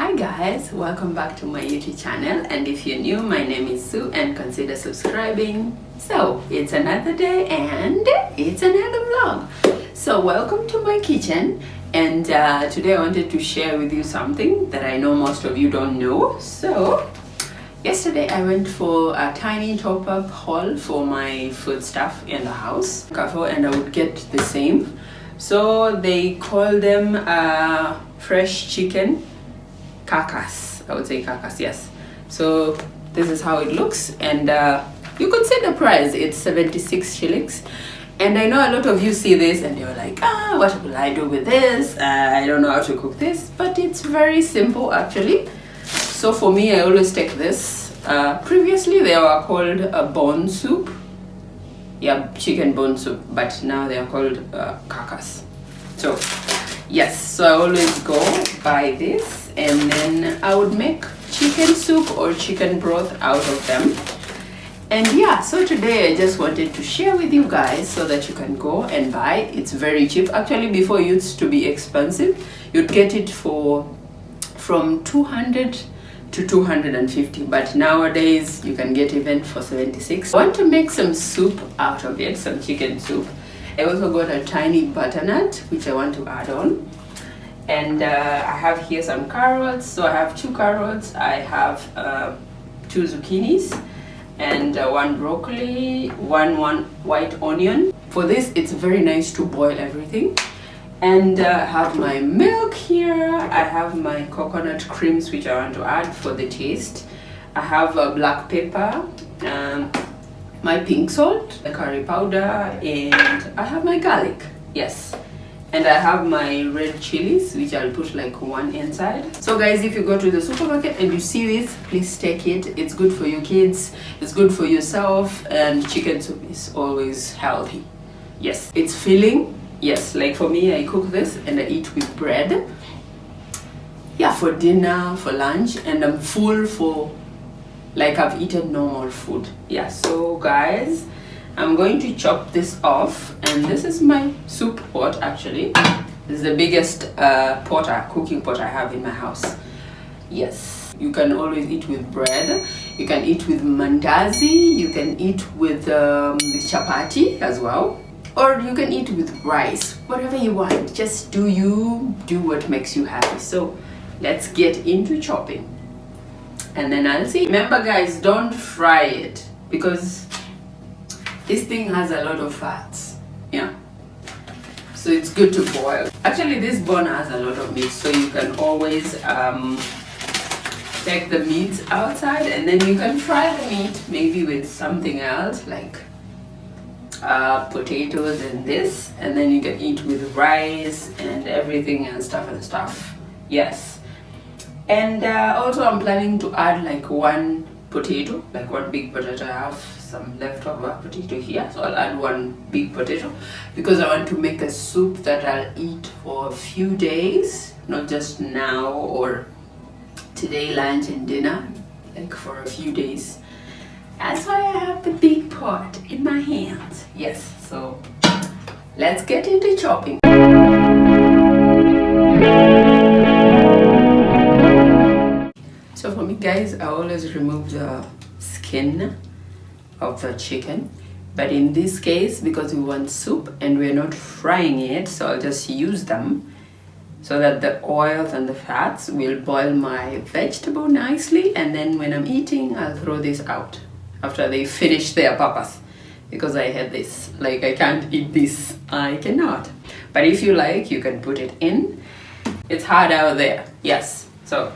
Hi guys, welcome back to my YouTube channel, and if you're new, my name is Sue and consider subscribing. So it's another day and it's another vlog. So welcome to my kitchen, and today I wanted to share with you something that I know most of you don't know. So yesterday I went for a tiny top-up haul for my food stuff in the house cafe, and I would get the same. So they call them fresh chicken carcass. I would say carcass, yes. So this is how it looks, and you could see the price. It's 76 shillings. And I know a lot of you see this and you're like, what will I do with this? I don't know how to cook this, but it's very simple actually. So for me, I always take this. Previously they were called a bone soup. Yeah, chicken bone soup, but now they are called carcass. So yes, so I always go buy this, and then I would make chicken soup or chicken broth out of them. And yeah, so today I just wanted to share with you guys so that you can go and buy. It's very cheap. Actually, before it used to be expensive. You'd get it for from 200 to 250, but nowadays you can get even for 76. I want to make some soup out of it, some chicken soup. I also got a tiny butternut which I want to add on, and I have here some carrots. So I have 2 carrots, I have 2 zucchinis, and 1 broccoli, one white onion. For this, it's very nice to boil everything. And I have my milk here. I have my coconut creams which I want to add for the taste. I have black pepper, my pink salt, the curry powder, and I have my garlic. Yes. And I have my red chilies, which I'll put like 1 inside. So guys, if you go to the supermarket and you see this, please take it. It's good for your kids, it's good for yourself, and chicken soup is always healthy. Yes, it's filling. Yes, like for me, I cook this and I eat with bread. Yeah, for dinner, for lunch, and I'm full for like I've eaten normal food. Yeah, so guys, I'm going to chop this off, and this is my soup pot actually. This is the biggest cooking pot I have in my house. Yes, you can always eat with bread. You can eat with mandazi. You can eat with chapati as well. Or you can eat with rice, whatever you want. Just do what makes you happy. So let's get into chopping, and then I'll see. Remember guys, don't fry it because this thing has a lot of fats. Yeah, so it's good to boil. Actually, this bone has a lot of meat, so you can always take the meat outside, and then you can fry the meat maybe with something else like potatoes and this, and then you can eat with rice and everything and stuff. Yes, and also I'm planning to add like 1 potato, like 1 big potato. I have some leftover potato here, so I'll add 1 big potato because I want to make a soup that I'll eat for a few days, not just now or today lunch and dinner, like for a few days. That's why I have the big pot in my hands. Yes, so let's get into chopping. So for me guys, I always remove the skin of the chicken. But in this case, because we want soup and we're not frying it, so I'll just use them so that the oils and the fats will boil my vegetable nicely. And then when I'm eating, I'll throw this out after they finish their purpose, because I had this, like I can't eat this, I cannot. But if you like, you can put it in. It's hard out there. Yes, so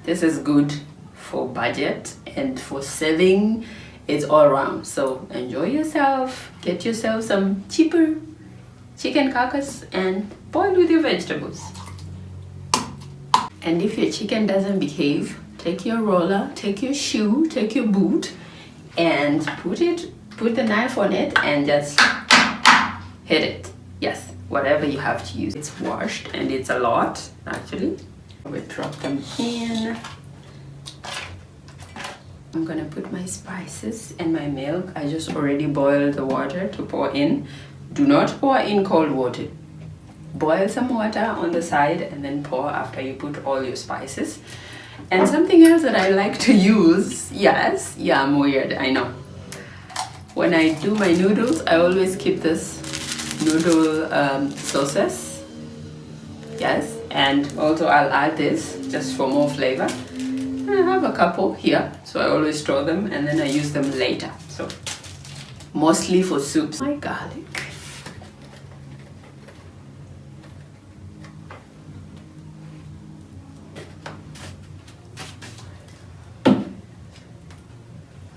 this is good for budget and for saving. It's all around. So enjoy yourself, get yourself some cheaper chicken carcass and boil with your vegetables. And if your chicken doesn't behave, take your roller, take your shoe, take your boot, and put the knife on it and just hit it. Yes, whatever you have to use. It's washed, and it's a lot actually. We'll drop them in. I'm gonna put my spices and my milk. I just already boiled the water to pour in. Do not pour in cold water. boil some water on the side and then pour after you put all your spices. And something else that I like to use, yes, yeah, I'm weird, I know. When I do my noodles, I always keep this noodle sauces. Yes, and also I'll add this just for more flavor. I have a couple here, so I always store them and then I use them later. So mostly for soups. My garlic.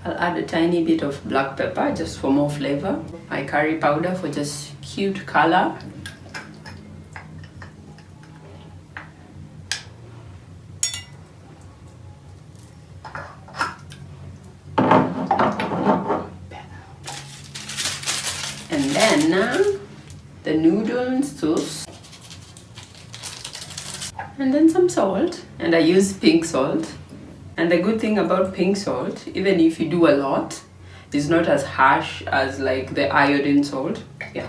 I'll add a tiny bit of black pepper just for more flavor. My curry powder for just cute color. And then the noodle sauce. And then some salt. And I use pink salt. And the good thing about pink salt, even if you do a lot, it's not as harsh as like the iodine salt. Yeah.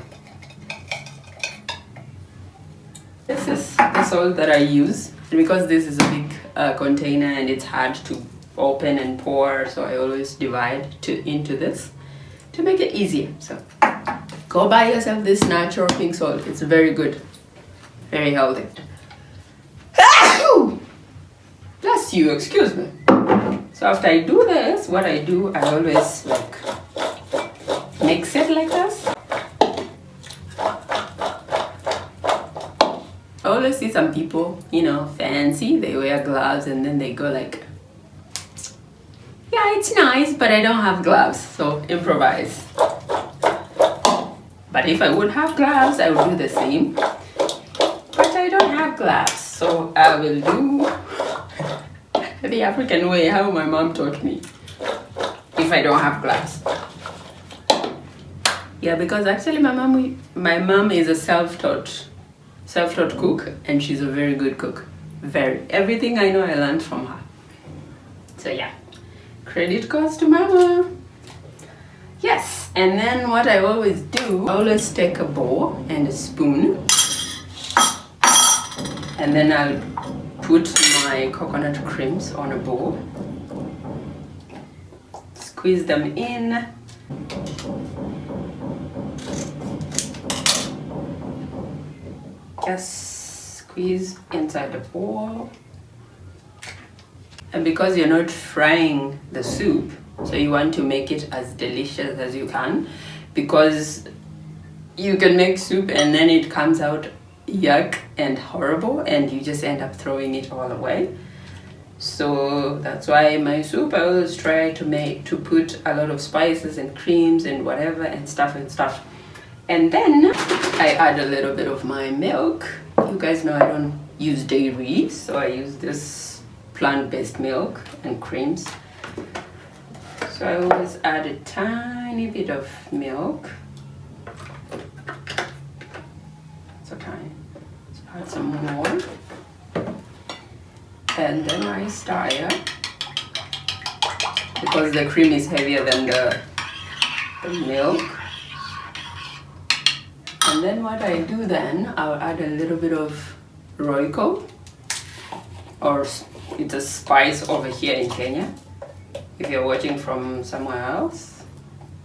This is the salt that I use. And because this is a big container and it's hard to open and pour, so I always divide into this to make it easier. So go buy yourself this natural pink salt. It's very good, very healthy. Bless you, excuse me. So after I do this, what I do, I always like mix it like this. I always see some people, you know, fancy, they wear gloves and then they go like, yeah, it's nice, but I don't have gloves, so improvise. But if I would have gloves, I would do the same. But I don't have gloves, so I will do the African way, how my mom taught me, if I don't have gloves. Yeah, because actually my mom is a self-taught cook, and she's a very good cook. Everything I know I learned from her. So yeah, credit goes to mama. Yes, and then what I always do, I always take a bowl and a spoon, and then I'll put my coconut creams on a bowl, squeeze them in, just squeeze inside the bowl. And because you're not frying the soup, so you want to make it as delicious as you can, because you can make soup and then it comes out yuck and horrible and you just end up throwing it all away. So that's why my soup, I always try to put a lot of spices and creams and whatever and stuff. And then I add a little bit of my milk. You guys know I don't use dairy, so I use this plant-based milk and creams. So I always add a tiny bit of milk. So tiny. So add some more. And then I stir, because the cream is heavier than the milk. And then what I do then, I'll add a little bit of Royco, or it's a spice over here in Kenya. If you're watching from somewhere else,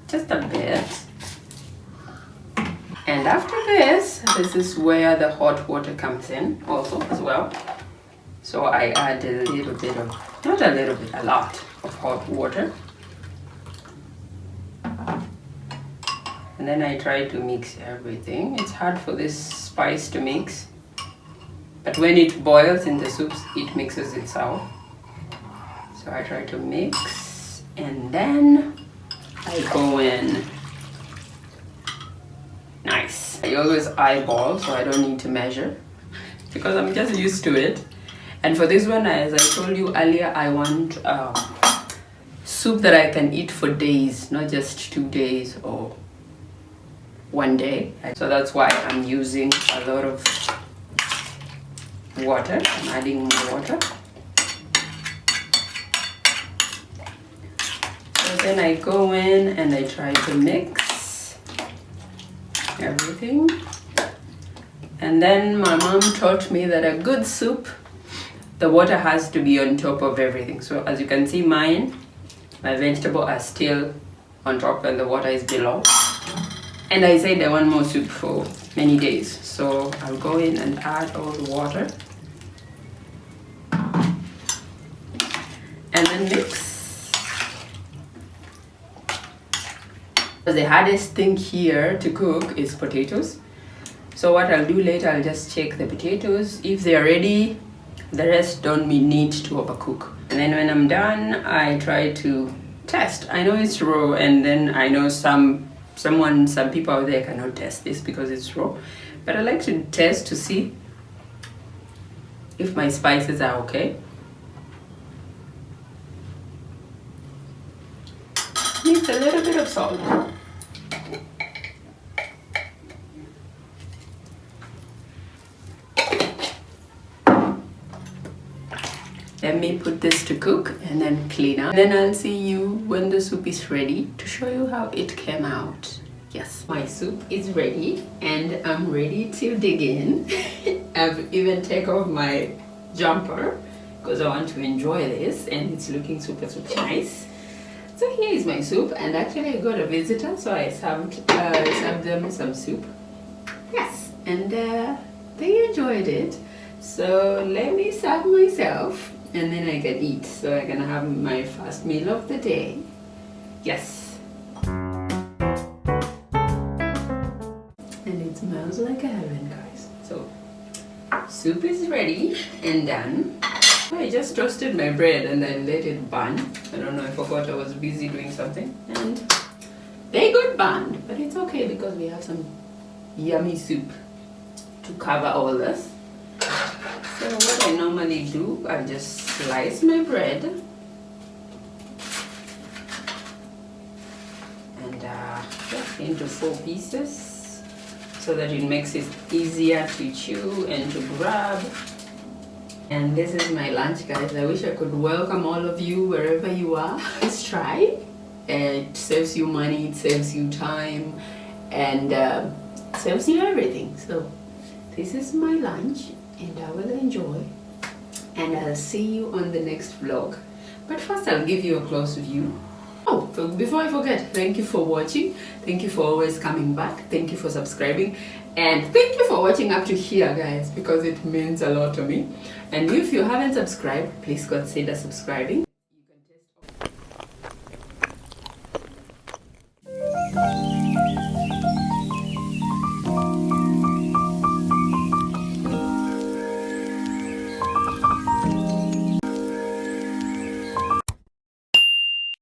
just a bit. And after this is where the hot water comes in also as well. So I add a little bit of, not a little bit, a lot of hot water. And then I try to mix everything. It's hard for this spice to mix, but when it boils in the soups, it mixes itself. So I try to mix, and then I go in. Nice. I always eyeball, so I don't need to measure, because I'm just used to it. And for this one, as I told you earlier, I want soup that I can eat for days, not just 2 days or 1 day. So that's why I'm using a lot of water. I'm adding more water. So then I go in and I try to mix everything. And then my mom taught me that a good soup, the water has to be on top of everything. So as you can see, my vegetables are still on top and the water is below. And I said I want more soup for many days. So I'll go in and add all the water. And then mix. The hardest thing here to cook is potatoes. So what I'll do later, I'll just check the potatoes. If they're ready, the rest don't need to overcook. And then when I'm done, I try to test. I know it's raw, and then I know some people out there cannot test this because it's raw. But I like to test to see if my spices are okay. Needs a little bit of salt. Let me put this to cook and then clean up. Then I'll see you when the soup is ready to show you how it came out. Yes, my soup is ready and I'm ready to dig in. I've even taken off my jumper because I want to enjoy this, and it's looking super nice. So here is my soup, and actually I got a visitor, so I served them some soup. Yes, and they enjoyed it. So let me serve myself and then I can eat. So I can have my first meal of the day. Yes. And it smells like heaven, guys. So soup is ready and done. I just toasted my bread and then let it burn. I don't know, I forgot I was busy doing something. And they got burned, but it's okay because we have some yummy soup to cover all this. So what I normally do, I just slice my bread and just into 4 pieces so that it makes it easier to chew and to grab. And this is my lunch, guys. I wish I could welcome all of you wherever you are. Let's try. It saves you money, it saves you time, and saves you everything. So this is my lunch and I will enjoy, and I'll see you on the next vlog. But first I'll give you a close view. Oh, before I forget, thank you for watching. Thank you for always coming back. Thank you for subscribing. And thank you for watching up to here, guys, because it means a lot to me. And if you haven't subscribed, please consider subscribing.